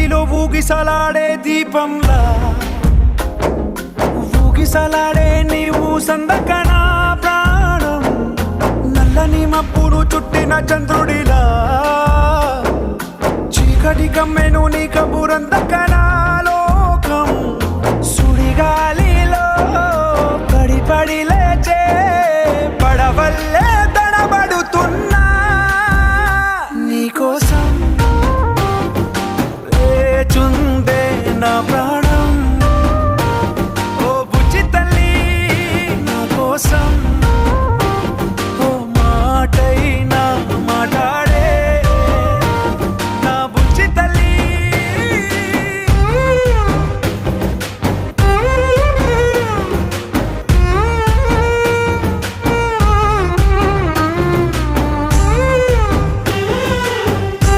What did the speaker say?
మదిలో ఊగిసలాడే దీపంలా ఊగిసలాడే నీవు సందకనా ప్రాణం నల్లని మబ్బును చుట్టిన చంద్రుడిలా చీకటి కమ్మెను నీ కబురందక